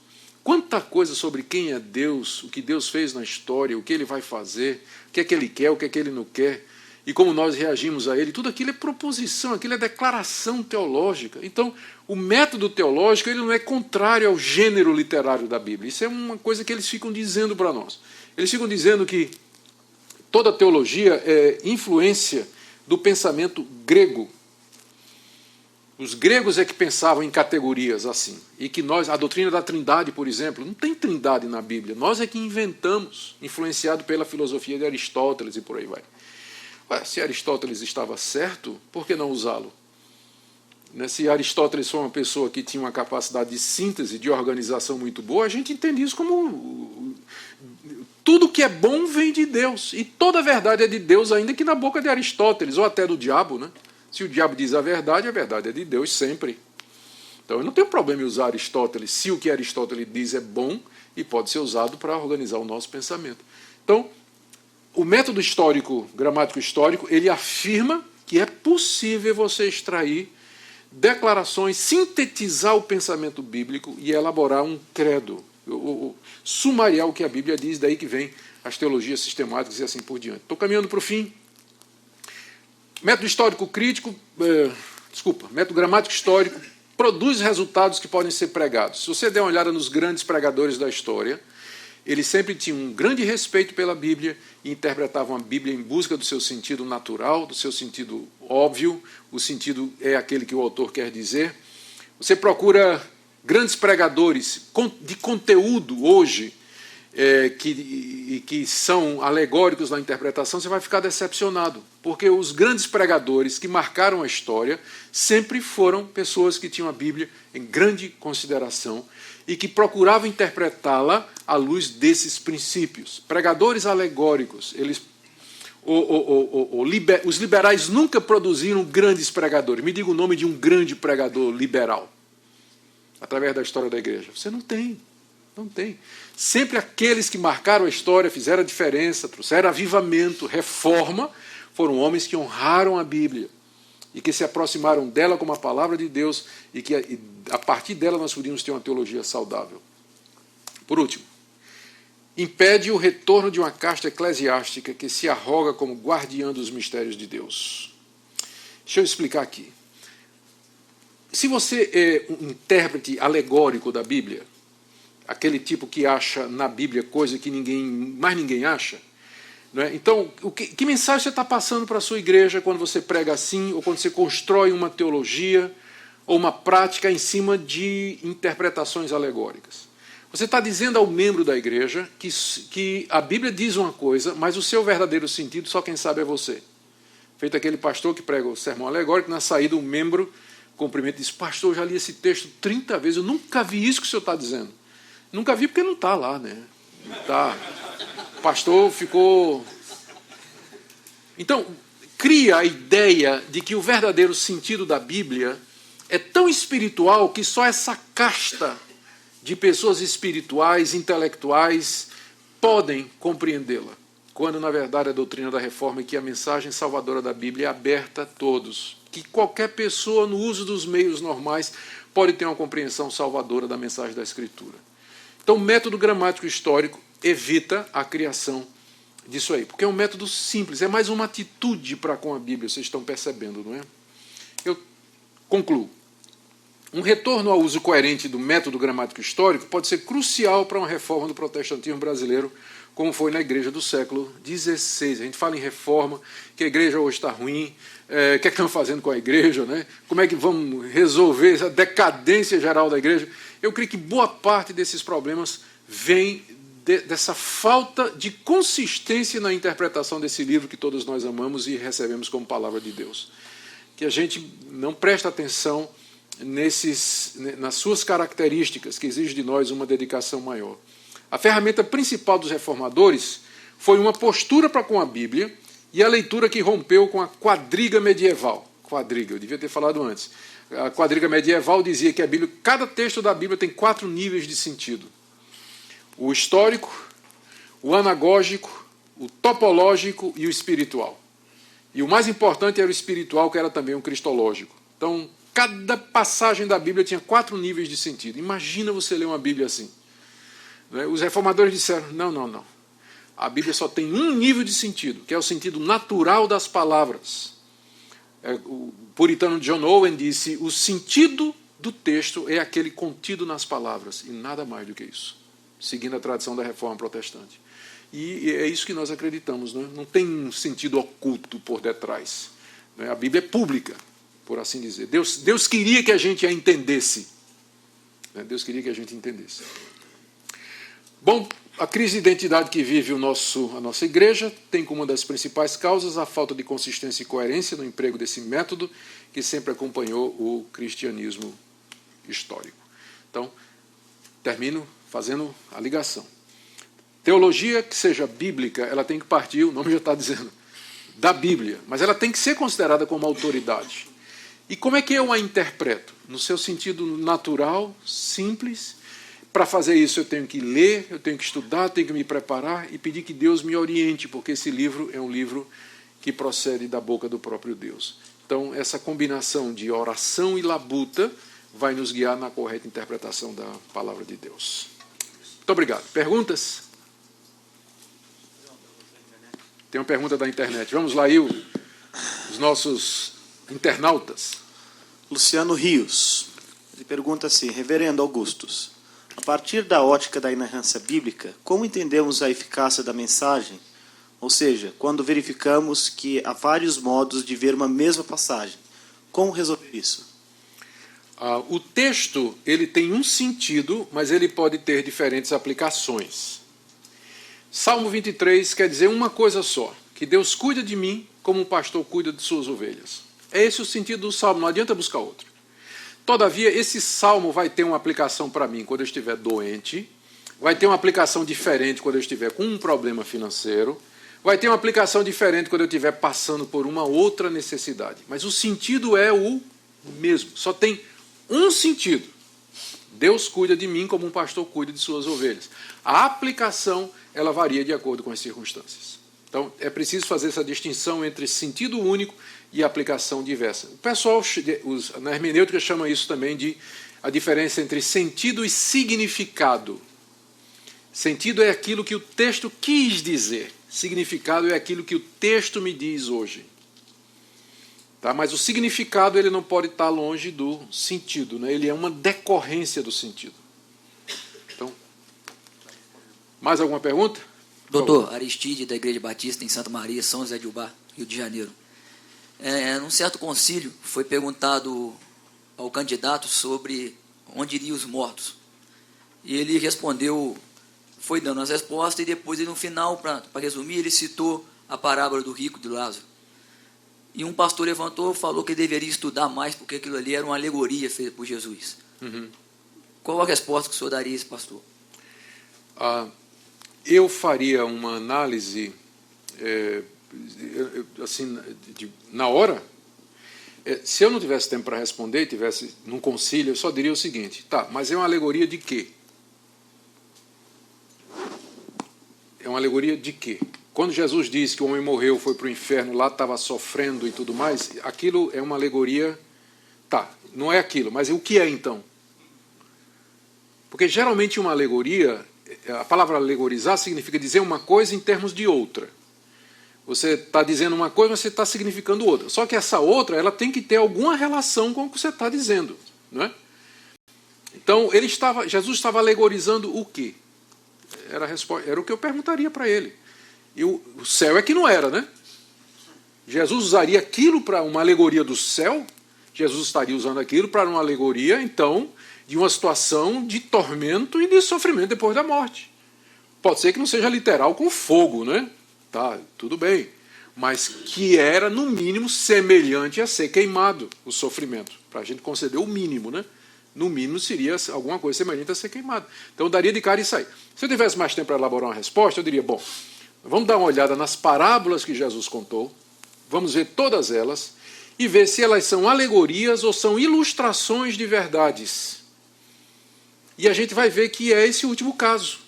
Speaker 1: Quanta coisa sobre quem é Deus, o que Deus fez na história, o que Ele vai fazer, o que é que Ele quer, o que é que Ele não quer, e como nós reagimos a Ele. Tudo aquilo é proposição, aquilo é declaração teológica. Então, o método teológico ele não é contrário ao gênero literário da Bíblia. Isso é uma coisa que eles ficam dizendo para nós. Eles ficam dizendo que toda teologia é influência do pensamento grego. Os gregos é que pensavam em categorias assim. E que nós, a doutrina da trindade, por exemplo, não tem trindade na Bíblia. Nós é que inventamos, influenciado pela filosofia de Aristóteles e por aí vai. Ué, se Aristóteles estava certo, por que não usá-lo? Se Aristóteles foi uma pessoa que tinha uma capacidade de síntese, de organização muito boa, a gente entende isso como tudo que é bom vem de Deus. E toda a verdade é de Deus, ainda que na boca de Aristóteles, ou até do diabo, né? Se o diabo diz a verdade é de Deus sempre. Então eu não tenho problema em usar Aristóteles, se o que Aristóteles diz é bom e pode ser usado para organizar o nosso pensamento. Então, o método histórico, gramático histórico, ele afirma que é possível você extrair declarações, sintetizar o pensamento bíblico e elaborar um credo, sumariar o que a Bíblia diz, daí que vem as teologias sistemáticas e assim por diante. Estou caminhando para o fim. Método histórico crítico, método gramático histórico produz resultados que podem ser pregados. Se você der uma olhada nos grandes pregadores da história, eles sempre tinham um grande respeito pela Bíblia e interpretavam a Bíblia em busca do seu sentido natural, do seu sentido óbvio. O sentido é aquele que o autor quer dizer. Você procura grandes pregadores de conteúdo hoje, que são alegóricos na interpretação, você vai ficar decepcionado, porque os grandes pregadores que marcaram a história sempre foram pessoas que tinham a Bíblia em grande consideração e que procuravam interpretá-la à luz desses princípios. Pregadores alegóricos, os liberais nunca produziram grandes pregadores. Me diga o nome de um grande pregador liberal, através da história da igreja. Você não tem. Não tem. Sempre aqueles que marcaram a história, fizeram a diferença, trouxeram avivamento, reforma, foram homens que honraram a Bíblia e que se aproximaram dela como a palavra de Deus e que a partir dela nós podíamos ter uma teologia saudável. Por último, impede o retorno de uma casta eclesiástica que se arroga como guardiã dos mistérios de Deus. Deixa eu explicar aqui. Se você é um intérprete alegórico da Bíblia, aquele tipo que acha na Bíblia coisa que mais ninguém acha, não é? Então, que mensagem você está passando para a sua igreja quando você prega assim, ou quando você constrói uma teologia ou uma prática em cima de interpretações alegóricas? Você está dizendo ao membro da igreja que a Bíblia diz uma coisa, mas o seu verdadeiro sentido só quem sabe é você. Feito aquele pastor que prega o sermão alegórico, na saída um membro cumprimenta e diz: pastor, eu já li esse texto 30 vezes, eu nunca vi isso que o senhor está dizendo. Nunca vi porque não está lá, né? Não tá. O pastor ficou... Então, cria a ideia de que o verdadeiro sentido da Bíblia é tão espiritual que só essa casta de pessoas espirituais, intelectuais, podem compreendê-la. Quando, na verdade, a doutrina da reforma é que a mensagem salvadora da Bíblia é aberta a todos. Que qualquer pessoa, no uso dos meios normais, pode ter uma compreensão salvadora da mensagem da Escritura. Então, o método gramático histórico evita a criação disso aí, porque é um método simples, é mais uma atitude para com a Bíblia, vocês estão percebendo, não é? Eu concluo. Um retorno ao uso coerente do método gramático histórico pode ser crucial para uma reforma do protestantismo brasileiro, como foi na igreja do século XVI. A gente fala em reforma, que a igreja hoje está ruim, o que estão fazendo com a igreja, né? Como é que vamos resolver essa decadência geral da igreja? Eu creio que boa parte desses problemas vem dessa falta de consistência na interpretação desse livro que todos nós amamos e recebemos como palavra de Deus. Que a gente não presta atenção nas suas características, que exige de nós uma dedicação maior. A ferramenta principal dos reformadores foi uma postura para com a Bíblia e a leitura que rompeu com a quadriga medieval. Quadriga, eu devia ter falado antes. A quadriga medieval dizia que a Bíblia, cada texto da Bíblia tem 4 níveis de sentido. O histórico, o anagógico, o topológico e o espiritual. E o mais importante era o espiritual, que era também um cristológico. Então, cada passagem da Bíblia tinha 4 níveis de sentido. Imagina você ler uma Bíblia assim. Os reformadores disseram, não. A Bíblia só tem um nível de sentido, que é o sentido natural das palavras. O puritano John Owen disse, o sentido do texto é aquele contido nas palavras, e nada mais do que isso, seguindo a tradição da reforma protestante. E é isso que nós acreditamos, não tem um sentido oculto por detrás. A Bíblia é pública, por assim dizer. Deus queria que a gente a entendesse. Deus queria que a gente entendesse. Bom, a crise de identidade que vive a nossa igreja tem como uma das principais causas a falta de consistência e coerência no emprego desse método que sempre acompanhou o cristianismo histórico. Então, termino fazendo a ligação. Teologia que seja bíblica, ela tem que partir, o nome já está dizendo, da Bíblia, mas ela tem que ser considerada como autoridade. E como é que eu a interpreto? No seu sentido natural, simples. Para fazer isso eu tenho que ler, eu tenho que estudar, tenho que me preparar e pedir que Deus me oriente, porque esse livro é um livro que procede da boca do próprio Deus. Então, essa combinação de oração e labuta vai nos guiar na correta interpretação da palavra de Deus. Muito obrigado. Perguntas? Tem uma pergunta da internet. Vamos lá, os nossos internautas.
Speaker 2: Luciano Rios. Ele pergunta assim, Reverendo Augustus, a partir da ótica da inerrância bíblica, como entendemos a eficácia da mensagem? Ou seja, quando verificamos que há vários modos de ver uma mesma passagem, como resolver isso?
Speaker 1: O texto ele tem um sentido, mas ele pode ter diferentes aplicações. Salmo 23 quer dizer uma coisa só, que Deus cuida de mim como um pastor cuida de suas ovelhas. É esse o sentido do Salmo, não adianta buscar outro. Todavia, esse Salmo vai ter uma aplicação para mim quando eu estiver doente, vai ter uma aplicação diferente quando eu estiver com um problema financeiro, vai ter uma aplicação diferente quando eu estiver passando por uma outra necessidade. Mas o sentido é o mesmo, só tem um sentido. Deus cuida de mim como um pastor cuida de suas ovelhas. A aplicação, ela varia de acordo com as circunstâncias. Então, é preciso fazer essa distinção entre sentido único e aplicação diversa. O pessoal, na hermenêutica, chama isso também de a diferença entre sentido e significado. Sentido é aquilo que o texto quis dizer. Significado é aquilo que o texto me diz hoje. Tá? Mas o significado ele não pode estar longe do sentido, né? Ele é uma decorrência do sentido. Então, mais alguma pergunta?
Speaker 3: Doutor, Aristide, da Igreja Batista em Santa Maria, São José de Ubá, Rio de Janeiro. Num certo concílio, foi perguntado ao candidato sobre onde iriam os mortos. E ele respondeu, foi dando as respostas, e depois, no final, para resumir, ele citou a parábola do rico e do Lázaro. E um pastor levantou e falou que deveria estudar mais, porque aquilo ali era uma alegoria feita por Jesus. Qual a resposta que o senhor daria a esse pastor?
Speaker 1: Eu faria uma análise, assim, na hora. Se eu não tivesse tempo para responder, tivesse num concílio, eu só diria o seguinte: tá, mas é uma alegoria de quê? É uma alegoria de quê? Quando Jesus diz que o homem morreu, foi para o inferno, lá estava sofrendo e tudo mais, aquilo é uma alegoria. Tá, não é aquilo, mas o que é então? Porque geralmente uma alegoria, a palavra alegorizar significa dizer uma coisa em termos de outra. Você está dizendo uma coisa, mas você está significando outra. Só que essa outra, ela tem que ter alguma relação com o que você está dizendo, não é? Então, Jesus estava alegorizando o quê? Era o que eu perguntaria para ele. E o céu é que não era, né? Jesus usaria aquilo para uma alegoria do céu? Jesus estaria usando aquilo para uma alegoria, então, de uma situação de tormento e de sofrimento depois da morte. Pode ser que não seja literal com fogo, né? Tá, tudo bem. Mas que era, no mínimo, semelhante a ser queimado o sofrimento. Para a gente conceder o mínimo, né? No mínimo seria alguma coisa semelhante a ser queimado. Então daria de cara isso aí. Se eu tivesse mais tempo para elaborar uma resposta, eu diria, bom, vamos dar uma olhada nas parábolas que Jesus contou, vamos ver todas elas, e ver se elas são alegorias ou são ilustrações de verdades. E a gente vai ver que é esse último caso.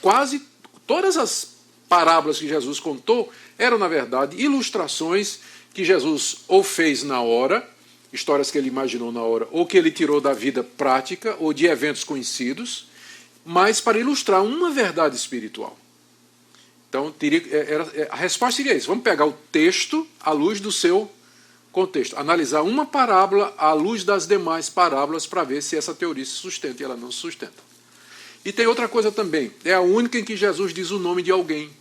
Speaker 1: Quase todas as parábolas que Jesus contou eram, na verdade, ilustrações que Jesus ou fez na hora, histórias que ele imaginou na hora, ou que ele tirou da vida prática, ou de eventos conhecidos, mas para ilustrar uma verdade espiritual. Então, a resposta seria isso. Vamos pegar o texto à luz do seu contexto, analisar uma parábola à luz das demais parábolas para ver se essa teoria se sustenta, e ela não se sustenta. E tem outra coisa também, é a única em que Jesus diz o nome de alguém.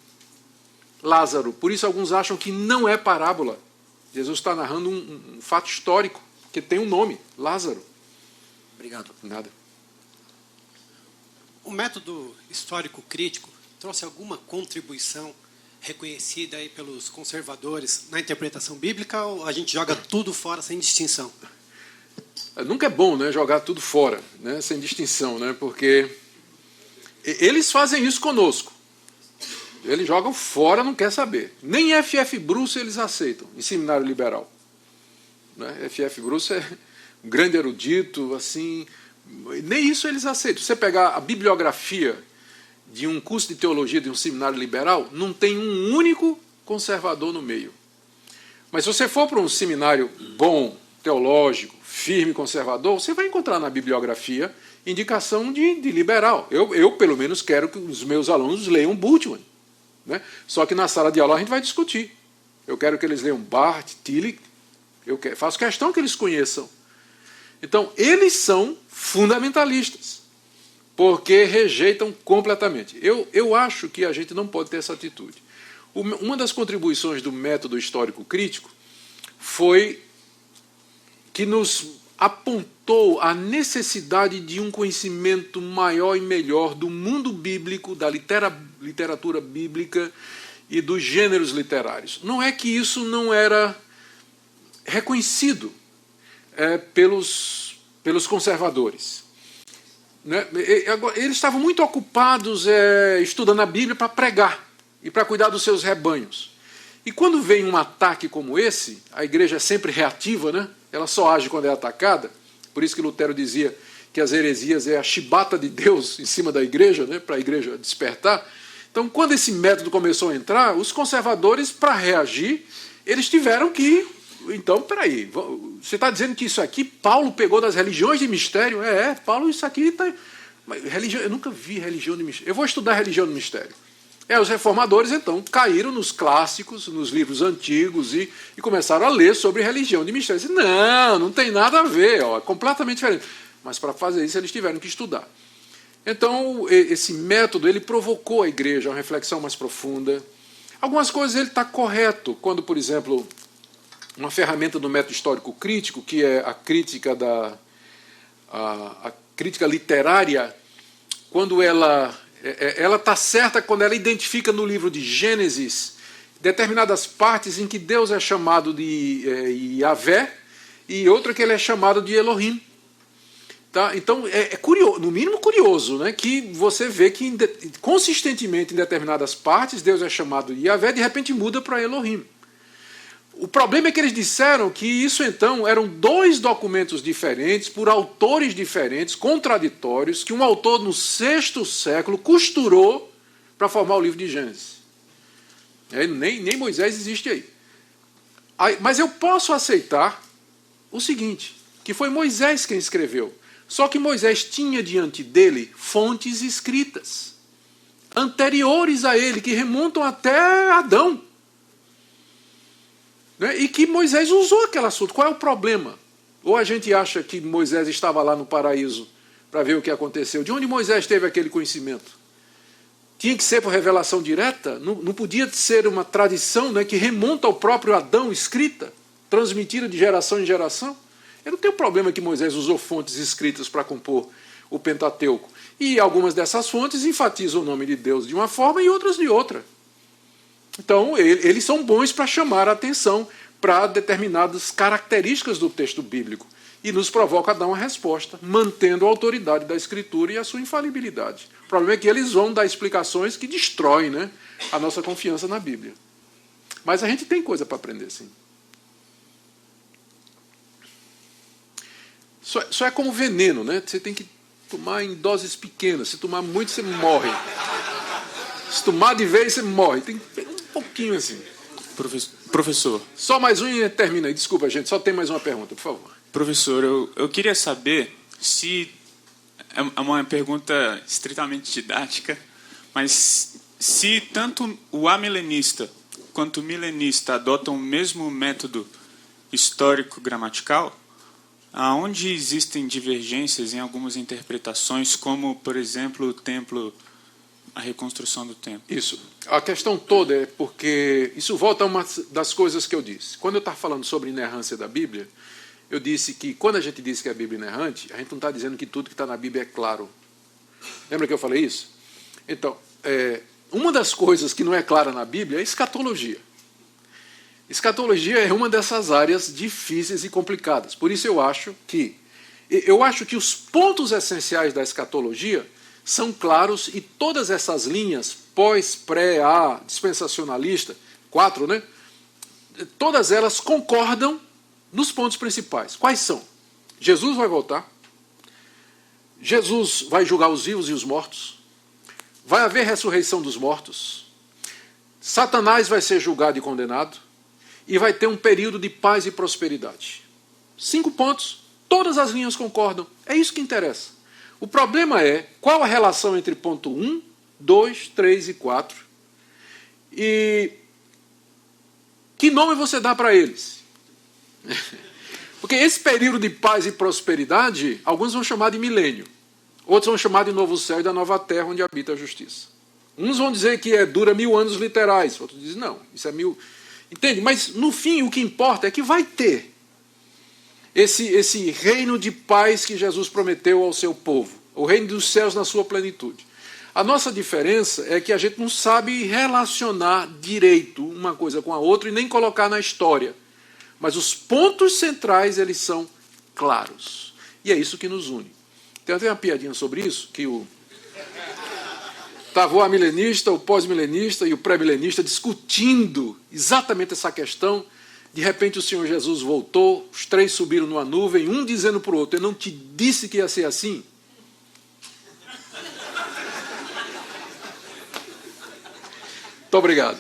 Speaker 1: Lázaro. Por isso alguns acham que não é parábola. Jesus está narrando um fato histórico, que tem um nome, Lázaro.
Speaker 3: Obrigado.
Speaker 1: Nada.
Speaker 4: O método histórico crítico trouxe alguma contribuição reconhecida aí pelos conservadores na interpretação bíblica, ou a gente joga tudo fora sem distinção?
Speaker 1: Nunca é bom, né, jogar tudo fora, né, sem distinção, né, porque eles fazem isso conosco. Eles jogam fora, não quer saber. Nem F.F. Bruce eles aceitam, em seminário liberal. Né? F.F. Bruce é um grande erudito, assim, nem isso eles aceitam. Você pegar a bibliografia de um curso de teologia de um seminário liberal, não tem um único conservador no meio. Mas se você for para um seminário bom, teológico, firme, conservador, você vai encontrar na bibliografia indicação de liberal. Eu, pelo menos, quero que os meus alunos leiam Bultmann. Né? Só que na sala de aula a gente vai discutir. Eu quero que eles leiam Barth, Tillich, faço questão que eles conheçam. Então, eles são fundamentalistas, porque rejeitam completamente. Eu acho que a gente não pode ter essa atitude. Uma das contribuições do método histórico crítico foi que nos apontou a necessidade de um conhecimento maior e melhor do mundo bíblico, da literatura bíblica e dos gêneros literários. Não é que isso não era reconhecido pelos conservadores. Né? Eles estavam muito ocupados estudando a Bíblia para pregar e para cuidar dos seus rebanhos. E quando vem um ataque como esse, a igreja é sempre reativa, né? Ela só age quando é atacada. Por isso que Lutero dizia que as heresias é a chibata de Deus em cima da igreja, né? Para a igreja despertar. Então, quando esse método começou a entrar, os conservadores, para reagir, eles tiveram que... Então, peraí, você está dizendo que isso aqui Paulo pegou das religiões de mistério? Paulo, isso aqui está... Religião, eu nunca vi religião de mistério. Eu vou estudar religião de mistério. Os reformadores, então, caíram nos clássicos, nos livros antigos e começaram a ler sobre religião de mistério. Disse, não tem nada a ver, é completamente diferente. Mas para fazer isso eles tiveram que estudar. Então, esse método ele provocou a igreja a uma reflexão mais profunda. Algumas coisas ele está correto, quando, por exemplo, uma ferramenta do método histórico crítico, que é a crítica a crítica literária, quando ela está certa quando ela identifica no livro de Gênesis determinadas partes em que Deus é chamado de Yahvé e outra que ele é chamado de Elohim. Tá? Então, é curioso, no mínimo curioso, né, que você vê que consistentemente em determinadas partes Deus é chamado de Yahvé, de repente muda para Elohim. O problema é que eles disseram que isso então eram dois documentos diferentes, por autores diferentes, contraditórios, que um autor no 6º século costurou para formar o livro de Gênesis. Nem Moisés existe aí. Mas eu posso aceitar o seguinte, que foi Moisés quem escreveu. Só que Moisés tinha diante dele fontes escritas, anteriores a ele, que remontam até Adão. Né? E que Moisés usou aquele assunto. Qual é o problema? Ou a gente acha que Moisés estava lá no paraíso para ver o que aconteceu. De onde Moisés teve aquele conhecimento? Tinha que ser por revelação direta? Não podia ser uma tradição, né, que remonta ao próprio Adão, escrita, transmitida de geração em geração? Eu não tenho problema que Moisés usou fontes escritas para compor o Pentateuco. E algumas dessas fontes enfatizam o nome de Deus de uma forma e outras de outra. Então, eles são bons para chamar a atenção para determinadas características do texto bíblico e nos provoca a dar uma resposta, mantendo a autoridade da Escritura e a sua infalibilidade. O problema é que eles vão dar explicações que destroem, né, a nossa confiança na Bíblia. Mas a gente tem coisa para aprender, sim. Só é como veneno, né? Você tem que tomar em doses pequenas. Se tomar muito, você morre. Se tomar de vez, você morre. Tem que pegar um pouquinho assim.
Speaker 5: Professor.
Speaker 1: Só mais um e termina aí. Desculpa, gente. Só tem mais uma pergunta, por favor.
Speaker 5: Professor, eu queria saber se... É uma pergunta estritamente didática, mas se tanto o amilenista quanto o milenista adotam o mesmo método histórico-gramatical, aonde existem divergências em algumas interpretações, como, por exemplo, o templo, a reconstrução do templo.
Speaker 1: Isso. A questão toda é porque isso volta a uma das coisas que eu disse. Quando eu estava falando sobre inerrância da Bíblia, eu disse que quando a gente diz que a Bíblia é inerrante, a gente não está dizendo que tudo que está na Bíblia é claro. Lembra que eu falei isso? Então, uma das coisas que não é clara na Bíblia é escatologia. Escatologia é uma dessas áreas difíceis e complicadas. Por isso eu acho que os pontos essenciais da escatologia são claros e todas essas linhas pós, pré, a, dispensacionalista, 4, né? Todas elas concordam nos pontos principais. Quais são? Jesus vai voltar. Jesus vai julgar os vivos e os mortos. Vai haver ressurreição dos mortos. Satanás vai ser julgado e condenado. E vai ter um período de paz e prosperidade. 5 pontos, todas as linhas concordam. É isso que interessa. O problema é qual a relação entre ponto 1, 2, 3 e 4 e que nome você dá para eles. Porque esse período de paz e prosperidade, alguns vão chamar de milênio, outros vão chamar de novo céu e da nova terra onde habita a justiça. Uns vão dizer que dura 1000 anos literais, outros dizem não, isso é 1000... Entende? Mas, no fim, o que importa é que vai ter esse reino de paz que Jesus prometeu ao seu povo, o reino dos céus na sua plenitude. A nossa diferença é que a gente não sabe relacionar direito uma coisa com a outra e nem colocar na história. Mas os pontos centrais, eles são claros. E é isso que nos une. Tem até uma piadinha sobre isso, que estava o amilenista, o pós-milenista e o pré-milenista discutindo exatamente essa questão. De repente o Senhor Jesus voltou, os 3 subiram numa nuvem, um dizendo para o outro, eu não te disse que ia ser assim? Muito obrigado.